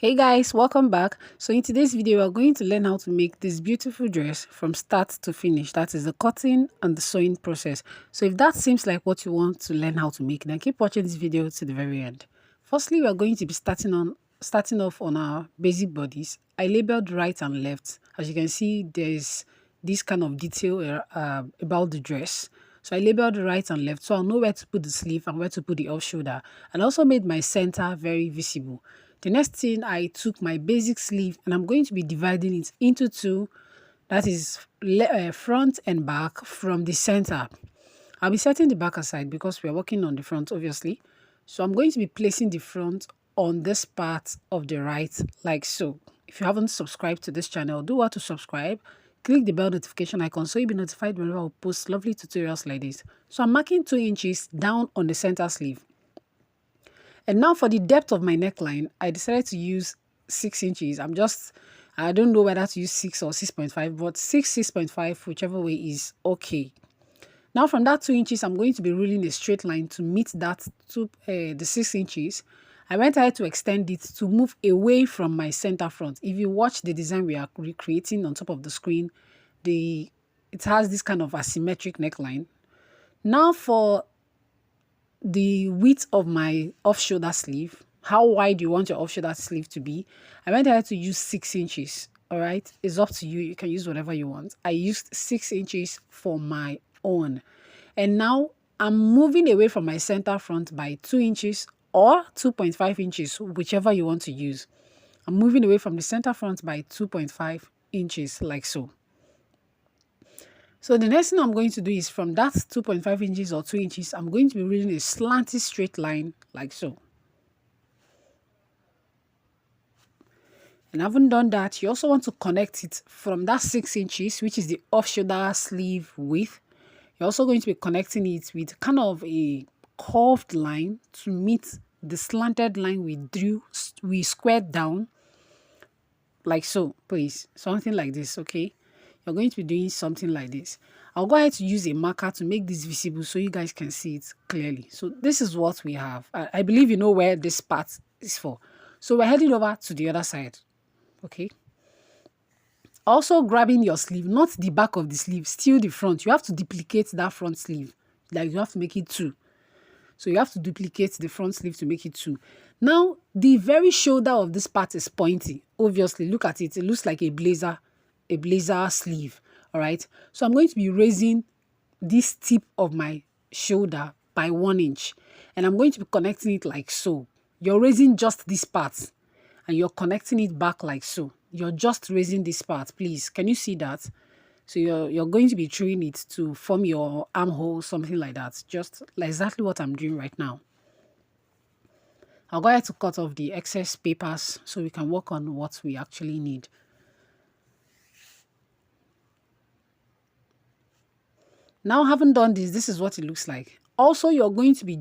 Hey guys, welcome back. So in today's video, we're going to learn how to make this beautiful dress from start to finish. That is the cutting and the sewing process. So if that seems like what you want to learn how to make, then keep watching this video to the very end. Firstly, we're going to be starting off on our basic bodies. I labeled right and left. As you can see, there's this kind of detail about the dress. So I labeled right and left, so I'll know where to put the sleeve and where to put the off shoulder. And also made my center very visible. The next thing, I took my basic sleeve and I'm going to be dividing it into two, that is front and back from the center. I'll be setting the back aside because we're working on the front, obviously. So I'm going to be placing the front on this part of the right, like so. If you haven't subscribed to this channel, do want to subscribe. Click the bell notification icon so you'll be notified whenever I post lovely tutorials like this. So I'm marking 2 inches down on the center sleeve. And now for the depth of my neckline, I decided to use 6 inches. I don't know whether to use 6 or 6.5, but 6.5, whichever way is okay. Now from that 2 inches, I'm going to be ruling a straight line to meet that the 6 inches. I went ahead to extend it to move away from my center front. If you watch the design we are recreating on top of the screen, it has this kind of asymmetric neckline. Now for the width of my off-shoulder sleeve, how wide you want your off-shoulder sleeve to be, I went ahead to use 6 inches. All right, it's up to you. You can use whatever you want. I used 6 inches for my own. And now I'm moving away from my center front by 2 inches or 2.5 inches, whichever you want to use. I'm moving away from the center front by 2.5 inches, like so. So the next thing I'm going to do is from that 2.5 inches or 2 inches, I'm going to be reading a slanted straight line like so. And having done that, you also want to connect it from that 6 inches, which is the off-shoulder sleeve width. You're also going to be connecting it with kind of a curved line to meet the slanted line we squared down, like so, please. Something like this, okay? You're going to be doing something like this. I'll go ahead to use a marker to make this visible so you guys can see it clearly. So this is what we have. I believe you know where this part is for. So we're heading over to the other side, okay? Also grabbing your sleeve, not the back of the sleeve, still the front. You have to duplicate that front sleeve. Like you have to make it 2. So you have to duplicate the front sleeve to make it 2. Now, the very shoulder of this part is pointy. Obviously, look at it. It looks like a blazer sleeve. All right. So I'm going to be raising this tip of my shoulder by 1 inch. And I'm going to be connecting it like so. You're raising just this part. And you're connecting it back like so. You're just raising this part, please. Can you see that? So you're going to be trimming it to form your armhole, something like that. Just like exactly what I'm doing right now. I'll go ahead to cut off the excess papers so we can work on what we actually need. Now, having done this, this is what it looks like. Also, you're going to be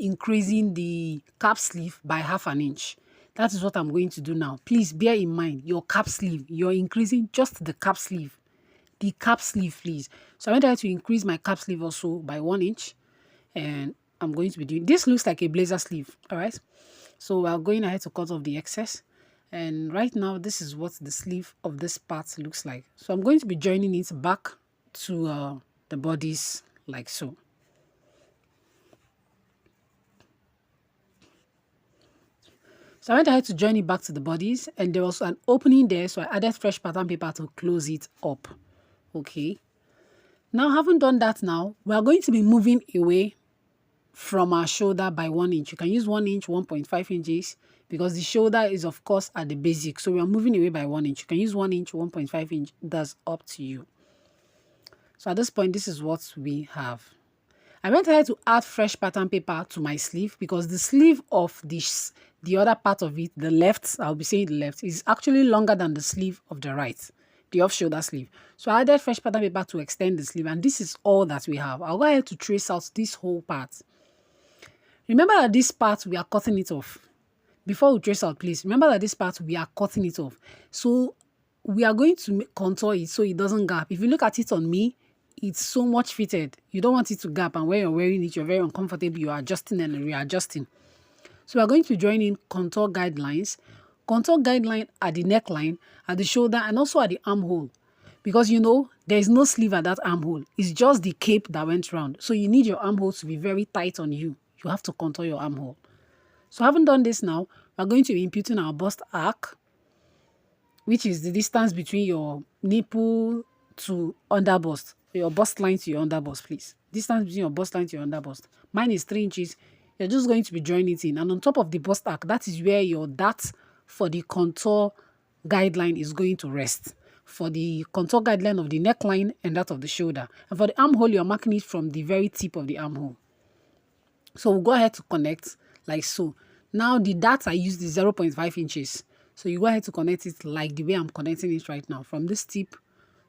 increasing the cap sleeve by 1/2 inch. That is what I'm going to do now. Please bear in mind, your cap sleeve, you're increasing just the cap sleeve. The cap sleeve, please. So I'm going to increase my cap sleeve also by 1 inch. And I'm going to be doing, this looks like a blazer sleeve, all right? So we're going ahead to cut off the excess. And right now, this is what the sleeve of this part looks like. So I'm going to be joining it back to the bodice like so. So I went ahead to join it back to the bodies, and there was an opening there, so I added fresh pattern paper to close it up. Okay. Now, having done that, now we are going to be moving away from our shoulder by 1 inch. You can use 1 inch, 1.5 inches, because the shoulder is of course at the basic. So we are moving away by 1 inch. You can use 1 inch, 1.5 inch. That's up to you. So at this point, this is what we have. I went ahead to add fresh pattern paper to my sleeve because the sleeve of the other part of it, the left, I'll be saying the left, is actually longer than the sleeve of the right, the off-shoulder sleeve. So I added fresh pattern paper to extend the sleeve, and this is all that we have. I'll go ahead to trace out this whole part. Remember that this part, we are cutting it off. Before we trace out, please, remember that this part, we are cutting it off. So we are going to contour it so it doesn't gap. If you look at it on me, it's so much fitted. You don't want it to gap, and when you're wearing it, you're very uncomfortable. You're adjusting and readjusting. So we're going to join in contour guidelines. Contour guideline at the neckline, at the shoulder, and also at the armhole. Because you know, there is no sleeve at that armhole. It's just the cape that went round. So you need your armhole to be very tight on you. You have to contour your armhole. So having done this now, we're going to be imputing our bust arc, which is the distance between your nipple to underbust, your bust line to your underbust, please. Distance between your bust line to your underbust. Mine is 3 inches. You're just going to be joining it in. And on top of the bust arc, that is where your dart for the contour guideline is going to rest. For the contour guideline of the neckline and that of the shoulder. And for the armhole, you're marking it from the very tip of the armhole. So we'll go ahead to connect like so. Now the dart I used is 0.5 inches. So you go ahead to connect it like the way I'm connecting it right now. From this tip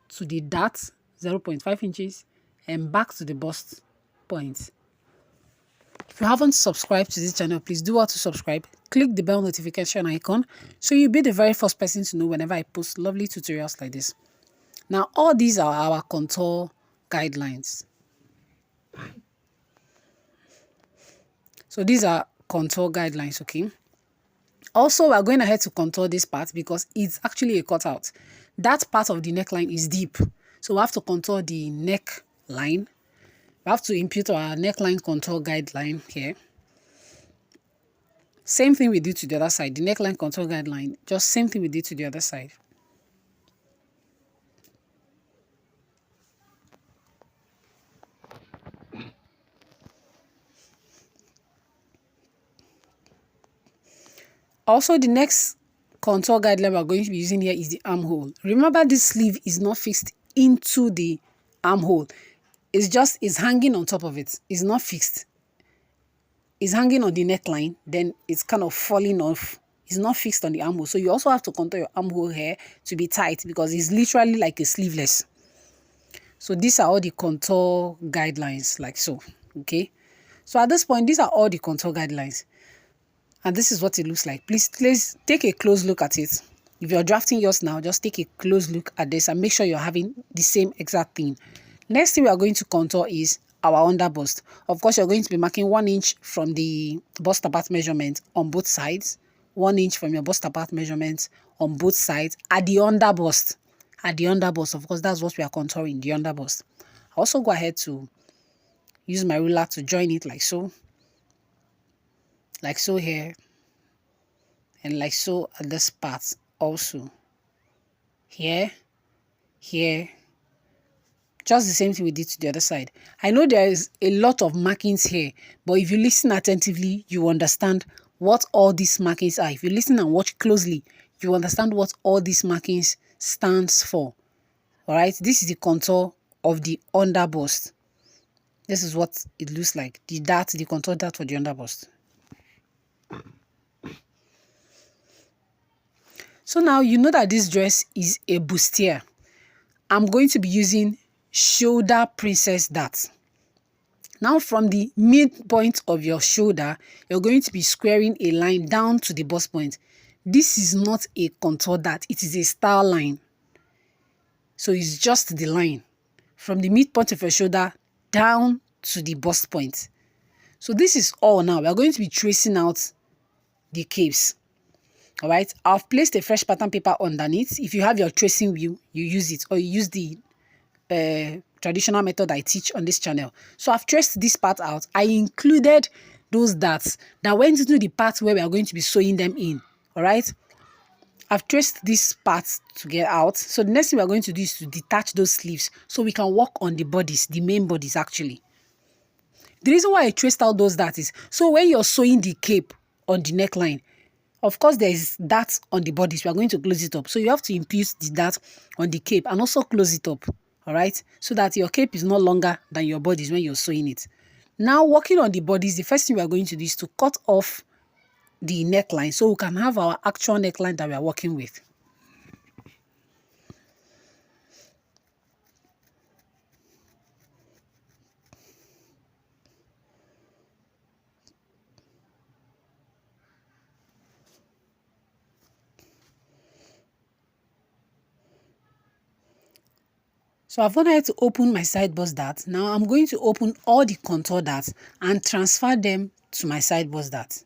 to the dart, 0.5 inches, and back to the bust point. If you haven't subscribed to this channel, please do want to subscribe. Click the bell notification icon so you'll be the very first person to know whenever I post lovely tutorials like this. Now, all these are our contour guidelines. So these are contour guidelines, okay? Also, we're going ahead to contour this part because it's actually a cutout. That part of the neckline is deep. So we have to contour the neckline. We have to impute our neckline contour guideline here. Same thing we did to the other side. The neckline contour guideline, just same thing we did to the other side. Also, the next contour guideline we're going to be using here is the armhole. Remember, this sleeve is not fixed into the armhole. It's hanging on top of it. It's not fixed. It's hanging on the neckline, then it's kind of falling off. It's not fixed on the armhole. So you also have to contour your armhole here to be tight because it's literally like a sleeveless. So these are all the contour guidelines, like so, okay? So at this point, these are all the contour guidelines. And this is what it looks like. Please take a close look at it. If you're drafting yours now, just take a close look at this and make sure you're having the same exact thing. Next thing we are going to contour is our underbust. Of course, you're going to be marking 1 inch from the bust apart measurement on both sides. 1 inch from your bust apart measurement on both sides at the underbust. At the underbust, of course, that's what we are contouring, the underbust. I also go ahead to use my ruler to join it like so. Like so here. And like so at this part also. Here. Here. Just the same thing we did to the other side. I know there is a lot of markings here, but if you listen attentively, you understand what all these markings are. If you listen and watch closely, you understand what all these markings stands for. All right, this is the contour of the underbust. This is what it looks like. The contour dart for the underbust. So now you know that this dress is a bustier. I'm going to be using shoulder princess dart. Now from the midpoint of your shoulder, you're going to be squaring a line down to the bust point. This is not a contour dart, it is a star line. So it's just the line from the midpoint of your shoulder down to the bust point. So this is all now. We're going to be tracing out the capes. All right, I've placed a fresh pattern paper underneath. If you have your tracing wheel, you use it, or you use the traditional method I teach on this channel. So I've traced this part out. I included those darts that went into the part where we are going to be sewing them in. All right, I've traced this part to get out. So the next thing we're going to do is to detach those sleeves so we can work on the bodice, the main bodice actually. The reason why I traced out those darts is so when you're sewing the cape on the neckline, of course, there is dart on the bodice. We are going to close it up. So you have to impute the dart on the cape and also close it up. All right. So that your cape is no longer than your bodice when you're sewing it. Now, working on the bodice, the first thing we are going to do is to cut off the neckline so we can have our actual neckline that we are working with. So I've gone ahead to open my side bust dart. Now I'm going to open all the contour darts and transfer them to my side bust dart.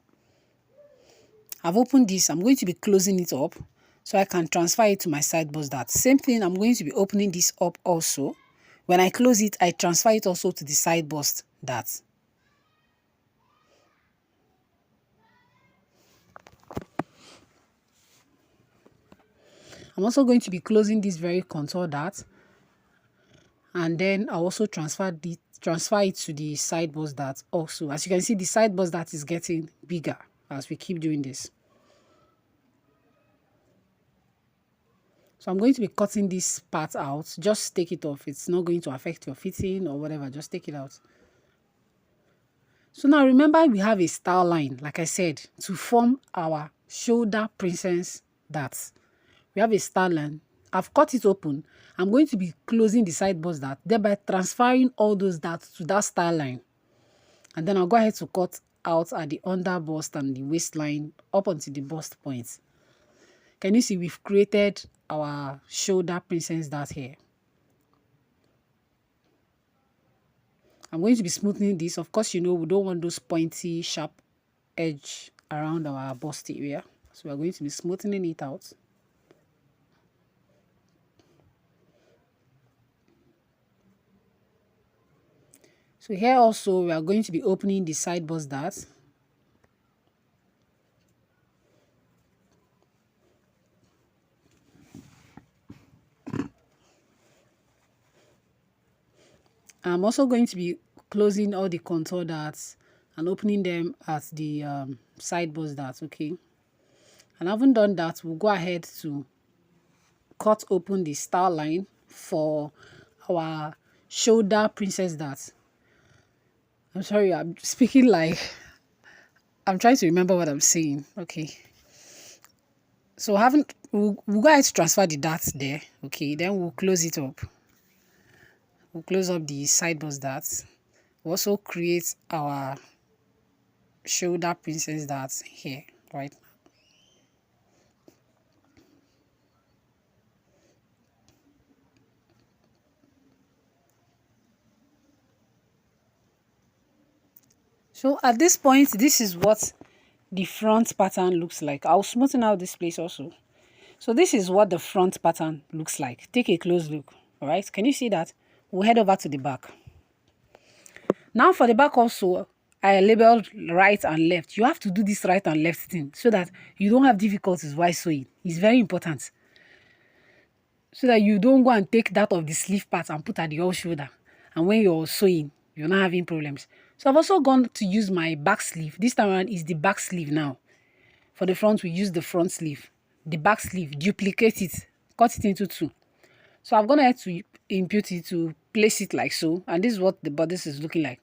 I've opened this. I'm going to be closing it up so I can transfer it to my side bust dart. Same thing, I'm going to be opening this up also. When I close it, I transfer it also to the side bust dart. I'm also going to be closing this very contour dart, and then I'll also transfer it to the side bust dart also. As you can see, the side bust dart is getting bigger as we keep doing this. So I'm going to be cutting this part out. Just take it off. It's not going to affect your fitting or whatever. Just take it out. So now remember, we have a style line, like I said, to form our shoulder princess darts. We have a style line. I've cut it open. I'm going to be closing the side bust dart, thereby transferring all those darts to that style line. And then I'll go ahead to cut out at the under bust and the waistline up until the bust point. Can you see we've created our shoulder princess dart here? I'm going to be smoothing this. Of course, you know, we don't want those pointy, sharp edge around our bust area. So we're going to be smoothing it out. So here also, we are going to be opening the side bust dart. I'm also going to be closing all the contour darts and opening them at the side bust darts, okay? And having done that, we'll go ahead to cut open the star line for our shoulder princess darts. I'm sorry, I'm speaking like I'm trying to remember what I'm saying, okay? So we'll go ahead to transfer the darts there, okay? Then we'll close it up. We'll close up the side bust darts. We'll also create our shoulder princess darts here, right? So at this point, this is what the front pattern looks like. I'll smoothen out this place also. So this is what the front pattern looks like. Take a close look, all right? Can you see that? We'll head over to the back. Now for the back also, I labeled right and left. You have to do this right and left thing so that you don't have difficulties while sewing. It's very important. So that you don't go and take that of the sleeve part and put at the off shoulder. And when you're sewing, you're not having problems. So I've also gone to use my back sleeve. This time around is the back sleeve now. For the front, we use the front sleeve. The back sleeve, duplicate it, cut it into two. So I've gone ahead to impute it, to place it like so. And this is what the bodice is looking like.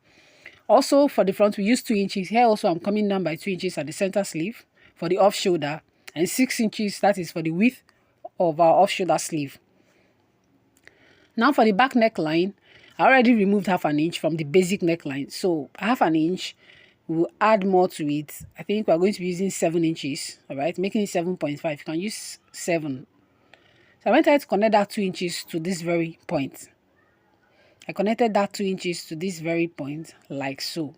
Also, for the front, we use 2 inches. Here also, I'm coming down by 2 inches at the center sleeve for the off shoulder. And 6 inches, that is for the width of our off shoulder sleeve. Now for the back neckline, I already removed half an inch from the basic neckline. So half an inch, we'll add more to it. I think we're going to be using 7 inches, all right, making it 7.5. You can use 7. So I went ahead to connect that 2 inches to this very point. I connected that 2 inches to this very point, like so.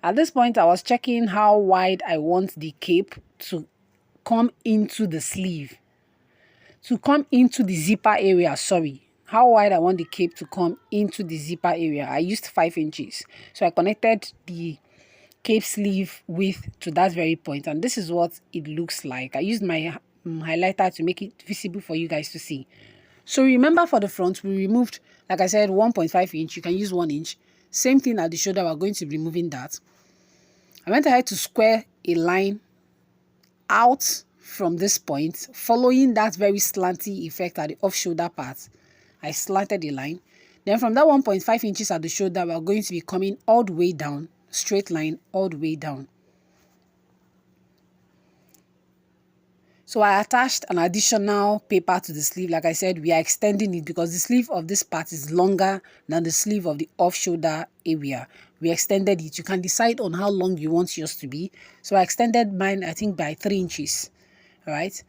At this point, I was checking how wide I want the cape to come into the sleeve. To come into the zipper area, sorry. How wide I want the cape to come into the zipper area. I used 5 inches. So I connected the cape sleeve width to that very point. And this is what it looks like. I used my highlighter to make it visible for you guys to see. So remember, for the front, we removed, like I said, 1.5 inch. You can use 1 inch. Same thing at the shoulder. We're going to be removing that. I went ahead to square a line out from this point, following that very slanty effect at the off shoulder part. I slanted the line. Then from that 1.5 inches at the shoulder, we're going to be coming all the way down, straight line all the way down. So I attached an additional paper to the sleeve. Like I said, we are extending it because the sleeve of this part is longer than the sleeve of the off shoulder area. We extended it. You can decide on how long you want yours to be. So I extended mine, I think, by 3 inches. All right.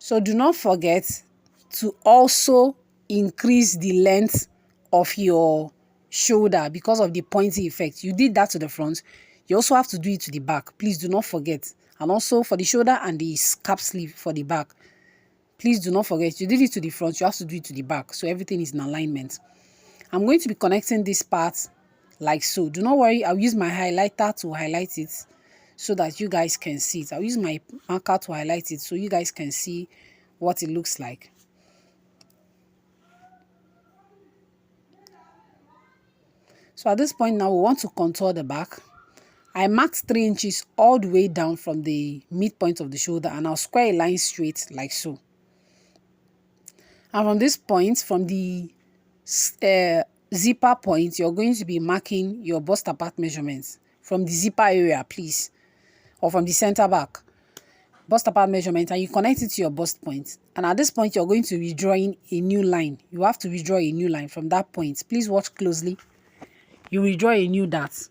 So do not forget to also increase the length of your shoulder because of the pointy effect. You did that to the front. You also have to do it to the back. Please do not forget. And also for the shoulder and the cap sleeve for the back. Please do not forget. You did it to the front. You have to do it to the back. So everything is in alignment. I'm going to be connecting this part like so. Do not worry. I'll use my highlighter to highlight it so that you guys can see it. I'll use my marker to highlight it so you guys can see what it looks like. So at this point now, we want to contour the back. I marked 3 inches all the way down from the midpoint of the shoulder, and I'll square a line straight like so. And from this point, from the zipper point, you're going to be marking your bust apart measurements from the zipper area, please, or from the center back. Bust apart measurement, and you connect it to your bust point. And at this point, you're going to be drawing a new line. You have to redraw a new line from that point. Please watch closely. You redraw a new dart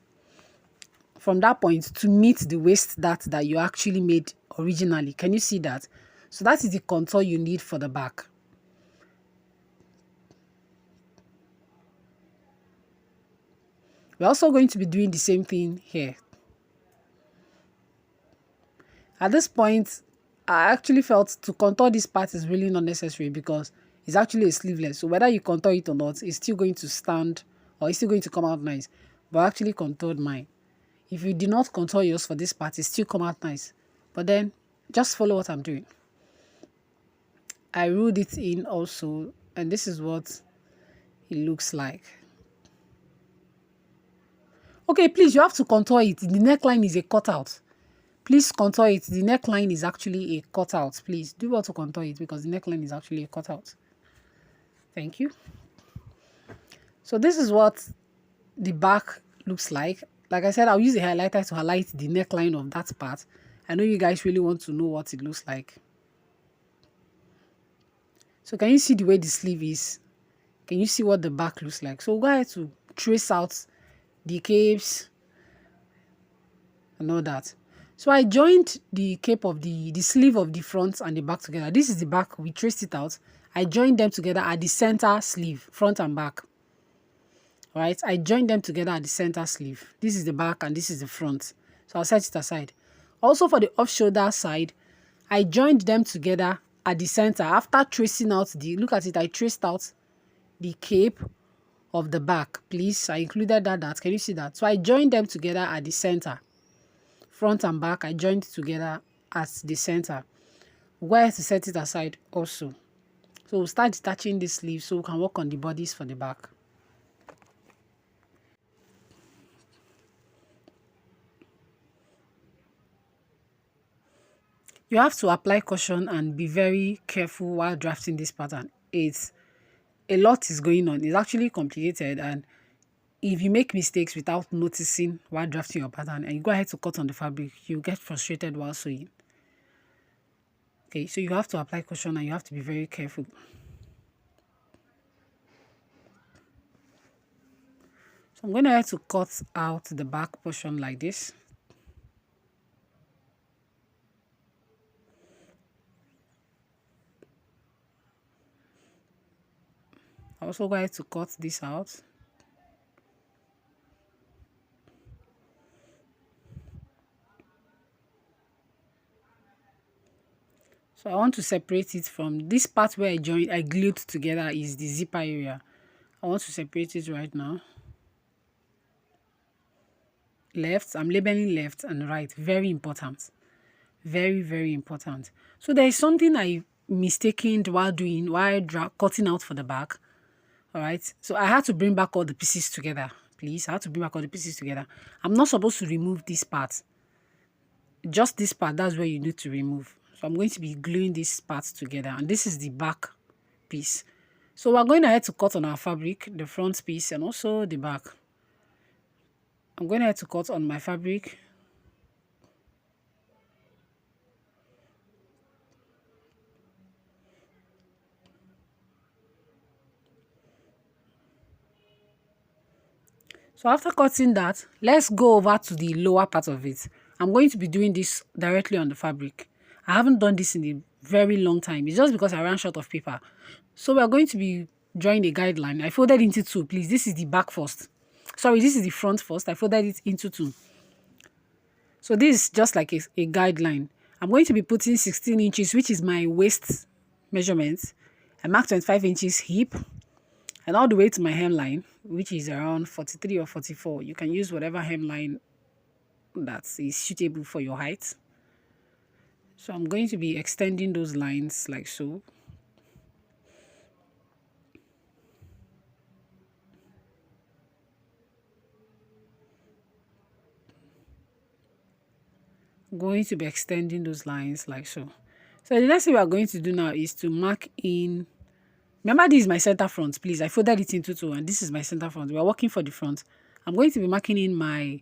from that point to meet the waist dart that you actually made originally. Can you see that? So that is the contour you need for the back. We're also going to be doing the same thing here. At this point, I actually felt to contour this part is really not necessary because it's actually a sleeveless. So whether you contour it or not, it's still going to stand or it's still going to come out nice. But I actually contoured mine. If you did not contour yours for this part, it still come out nice. But then, just follow what I'm doing. I ruled it in also, and this is what it looks like. Okay, please, you have to contour it. The neckline is a cutout. Please contour it. The neckline is actually a cutout. Please do well to contour it because the neckline is actually a cutout. Thank you. So this is what the back looks like. Like I said, I'll use a highlighter to highlight the neckline of that part. I know you guys really want to know what it looks like. So can you see the way the sleeve is? Can you see what the back looks like? So we'll go ahead to trace out the capes and all that. So I joined the cape of the sleeve of the front and the back together. This is the back. We traced it out. I joined them together at the center sleeve, front and back. All right, I joined them together at the center sleeve. This is the back and this is the front. So I'll set it aside. Also for the off shoulder side, I joined them together at the center. After tracing out look at it, I traced out the cape of the back. Please, I included that. Can you see that? So I joined them together at the center. Front and back, I joined together at the center. Where to set it aside also. So we'll start detaching the sleeve so we can work on the bodice for the back. You have to apply caution and be very careful while drafting this pattern. A lot is going on. It's actually complicated, and if you make mistakes without noticing while drafting your pattern and you go ahead to cut on the fabric, you get frustrated while sewing. Okay, so you have to apply caution and you have to be very careful. So I'm going to have to cut out the back portion like this. I also going to cut this out. So I want to separate it from this part where I glued together is the zipper area. I want to separate it right now. Left, I'm labeling left and right. Very important. Very, very important. So there is something I mistaken while cutting out for the back. All right. So I had to bring back all the pieces together. Please, I had to bring back all the pieces together. I'm not supposed to remove this part. Just this part, that's where you need to remove. So I'm going to be gluing these parts together. And this is the back piece. So we're going ahead to cut on our fabric, the front piece and also the back. I'm going ahead to cut on my fabric. So after cutting that, let's go over to the lower part of it. I'm going to be doing this directly on the fabric. I haven't done this in a very long time. It's just because I ran short of paper. So we're going to be drawing a guideline, I folded into two, please. This is the back first. Sorry, this is the front first. I folded it into two. So this is just like a guideline. I'm going to be putting 16 inches, which is my waist measurement. I marked 25 inches hip, and all the way to my hemline, which is around 43 or 44. You can use whatever hemline that is suitable for your height. So I'm going to be extending those lines like so. Going to be extending those lines like so. So the next thing we are going to do now is to mark in. Remember, this is my center front, please. I folded it into two, and this is my center front. We are working for the front. I'm going to be marking in my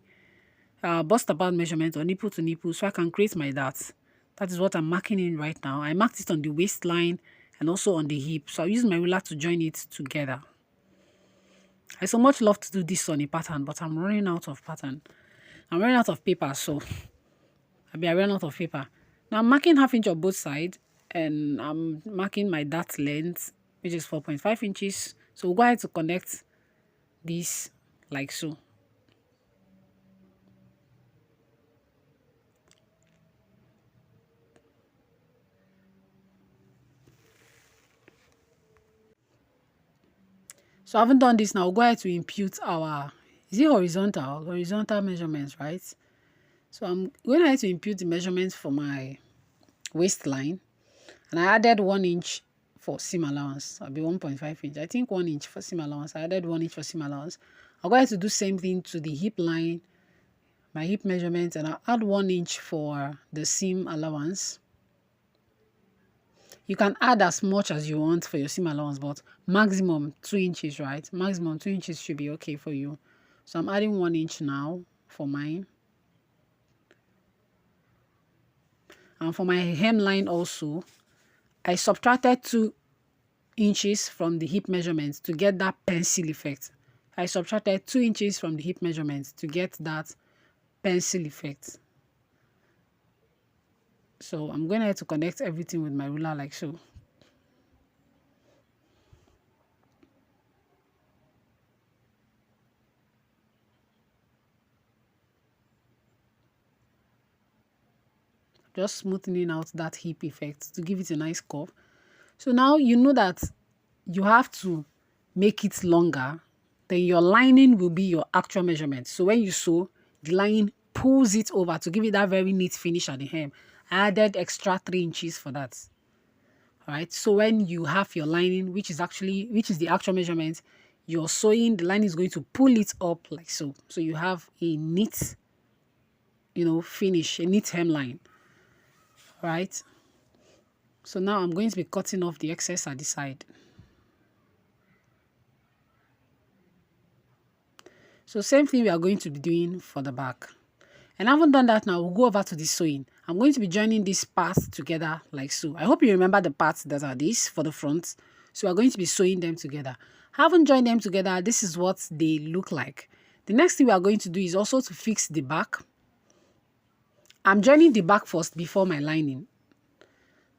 bust about measurement or nipple to nipple, so I can create my darts. That is what I'm marking in right now. I marked it on the waistline and also on the hip, so I'll use my ruler to join it together. I so much love to do this on a pattern, but I'm running out of pattern. I'm running out of paper, so I ran out of paper. Now I'm marking ½ inch on both sides, and I'm marking my dart length, which is 4.5 inches. So we'll go ahead to connect this like so. So I haven't done this now. We'll go ahead to impute our, is it horizontal measurements, right? So I'm going ahead to impute the measurements for my waistline, and I added 1 inch for seam allowance. I'll be 1.5 inch. I think 1 inch for seam allowance. I added 1 inch for seam allowance. I'll go ahead to do same thing to the hip line, my hip measurement, and I'll add 1 inch for the seam allowance. You can add as much as you want for your seam allowance, but maximum 2 inches, right? Maximum 2 inches should be okay for you. So I'm adding 1 inch now for mine. And for my hemline also, I subtracted 2 inches from the hip measurement to get that pencil effect. I subtracted 2 inches from the hip measurement to get that pencil effect. So I'm going to have to connect everything with my ruler like so. Just smoothing out that hip effect to give it a nice curve. So now you know that you have to make it longer. Then your lining will be your actual measurement. So when you sew, the lining pulls it over to give it that very neat finish at the hem. I added extra 3 inches for that. All right. So when you have your lining, which is the actual measurement, you're sewing, the lining is going to pull it up like so. So you have a neat, finish, a neat hemline. Right. So now I'm going to be cutting off the excess at the side. So same thing we are going to be doing for the back. And I haven't done that now. We'll go over to the sewing. I'm going to be joining these parts together like so. I hope you remember the parts that are these for the front. So we're going to be sewing them together. Haven't joined them together. This is what they look like. The next thing we are going to do is also to fix the back. I'm joining the back first before my lining.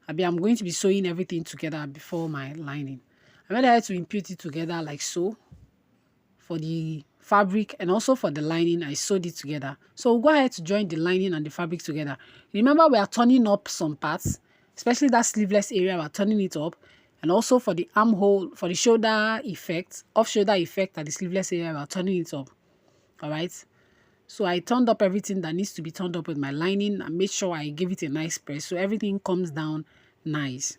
I'm going to be sewing everything together before my lining. I'm going to have to impute it together like so. For the fabric and also for the lining, I sewed it together. So we'll go ahead to join the lining and the fabric together. Remember, we are turning up some parts, especially that sleeveless area, we're turning it up. And also for the armhole, for the shoulder effect, off shoulder effect at the sleeveless area, we're turning it up. All right. So I turned up everything that needs to be turned up with my lining and made sure I give it a nice press so everything comes down nice.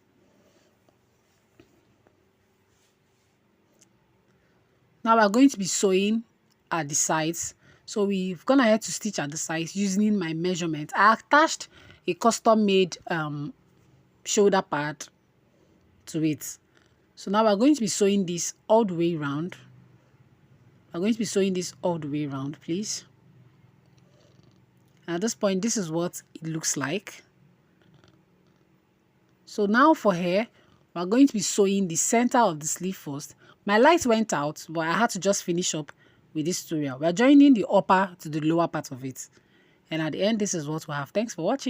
Now we're going to be sewing at the sides. So we've gone ahead to stitch at the sides using my measurement. I attached a custom made shoulder pad to it. So now we're going to be sewing this all the way around. We're going to be sewing this all the way around, please. And at this point, this is what it looks like. So now for hair, we're going to be sewing the center of the sleeve first. My light went out, but I had to just finish up with this tutorial. We're joining the upper to the lower part of it. And at the end, this is what we have. Thanks for watching.